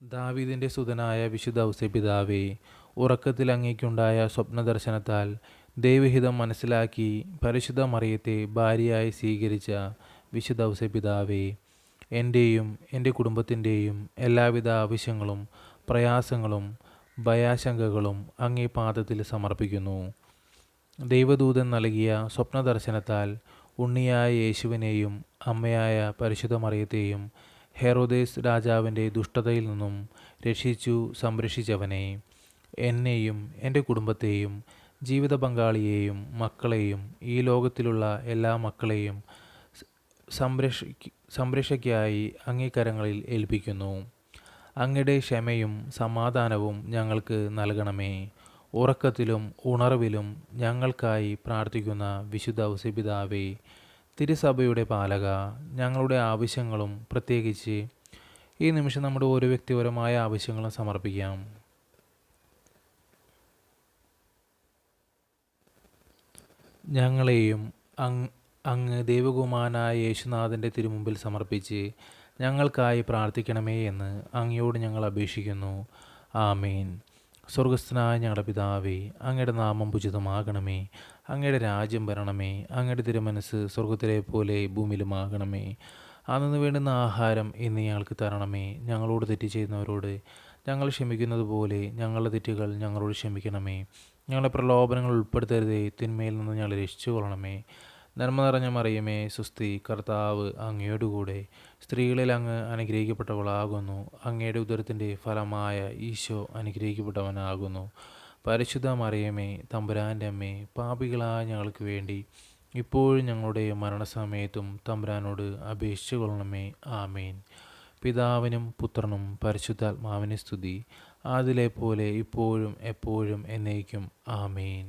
ദാവീദിന്റെ സുതനായ വിശുദ്ധ ഔസേപ്പിതാവേ, ഉറക്കത്തിൽ അങ്ങേക്കുണ്ടായ സ്വപ്നദർശനത്താൽ ദൈവഹിതം മനസ്സിലാക്കി പരിശുദ്ധ മറിയത്തെ ഭാര്യയായി സ്വീകരിച്ച വിശുദ്ധ ഔസേപ്പിതാവേ, എൻ്റെയും എൻ്റെ കുടുംബത്തിൻ്റെയും എല്ലാവിധ ആവശ്യങ്ങളും പ്രയാസങ്ങളും ഭയാശങ്കകളും അങ്ങേ പാദത്തിൽ സമർപ്പിക്കുന്നു. ദൈവദൂതൻ നൽകിയ സ്വപ്നദർശനത്താൽ ഉണ്ണിയായ യേശുവിനെയും അമ്മയായ പരിശുദ്ധ മറിയത്തെയും ഹെറോദേസ് രാജാവിൻ്റെ ദുഷ്ടതയിൽ നിന്നും രക്ഷിച്ചു സംരക്ഷിച്ചവനെ, എന്നെയും എൻ്റെ കുടുംബത്തെയും ജീവിത പങ്കാളിയെയും മക്കളെയും ഈ ലോകത്തിലുള്ള എല്ലാ മക്കളെയും സംരക്ഷയ്ക്കായി അങ്ങേ കരങ്ങളിൽ ഏൽപ്പിക്കുന്നു. അങ്ങയുടെ ക്ഷമയും സമാധാനവും ഞങ്ങൾക്ക് നൽകണമേ. ഉറക്കത്തിലും ഉണർവിലും ഞങ്ങൾക്കായി പ്രാർത്ഥിക്കുന്ന വിശുദ്ധ ഔസേപ്പിതാവേ, തിരുസഭയുടെ പാലക, ഞങ്ങളുടെ ആവശ്യങ്ങളും പ്രത്യേകിച്ച് ഈ നിമിഷം നമ്മുടെ ഓരോ വ്യക്തിപരമായ ആവശ്യങ്ങളും സമർപ്പിക്കാം. ഞങ്ങളെയും അങ്ങ് ദൈവകുമാരനായ യേശുനാഥൻ്റെ തിരുമുമ്പിൽ സമർപ്പിച്ച് ഞങ്ങൾക്കായി പ്രാർത്ഥിക്കണമേ എന്ന് അങ്ങയോട് ഞങ്ങൾ അപേക്ഷിക്കുന്നു. ആമേൻ. സ്വർഗസ്ഥനായ ഞങ്ങളുടെ പിതാവേ, അങ്ങയുടെ നാമം പൂജിതമാകണമേ. അങ്ങയുടെ രാജ്യം വരണമേ. അങ്ങയുടെ തിരുമനസ്സ് സ്വർഗത്തിലെ പോലെ ഭൂമിയിലുമാകണമേ. അന്നു വേണ്ടുന്ന ആഹാരം ഇന്ന് ഞങ്ങൾക്ക് തരണമേ. ഞങ്ങളോട് തെറ്റ് ചെയ്യുന്നവരോട് ഞങ്ങൾ ക്ഷമിക്കുന്നത് പോലെ ഞങ്ങളുടെ തെറ്റുകൾ ഞങ്ങളോട് ക്ഷമിക്കണമേ. ഞങ്ങളെ പ്രലോഭനങ്ങൾ ഉൾപ്പെടുത്തരുതേ, തിന്മയിൽ നിന്ന് ഞങ്ങളെ രക്ഷിച്ചുകൊള്ളണമേ. നന്മ നിറഞ്ഞ മറിയമേ, സുസ്തി, കർത്താവ് അങ്ങയോടുകൂടെ സ്ത്രീകളിൽ അങ്ങ് അനുഗ്രഹിക്കപ്പെട്ടവളാകുന്നു. അങ്ങയുടെ ഉദരത്തിൻ്റെ ഫലമായ ഈശോ അനുഗ്രഹിക്കപ്പെട്ടവനാകുന്നു. പരിശുദ്ധ മറിയമേ, തമ്പുരാൻ്റെ അമ്മേ, പാപികളായ ഞങ്ങൾക്ക് വേണ്ടി ഇപ്പോഴും ഞങ്ങളുടെ മരണസമയത്തും തമ്പുരാനോട് അപേക്ഷിച്ചു കൊള്ളണമേ. ആമേൻ. പിതാവിനും പുത്രനും പരിശുദ്ധാത്മാവിനും സ്തുതി, ആദിലെ പോലെ ഇപ്പോഴും എപ്പോഴും എന്നേക്കും. ആമേൻ.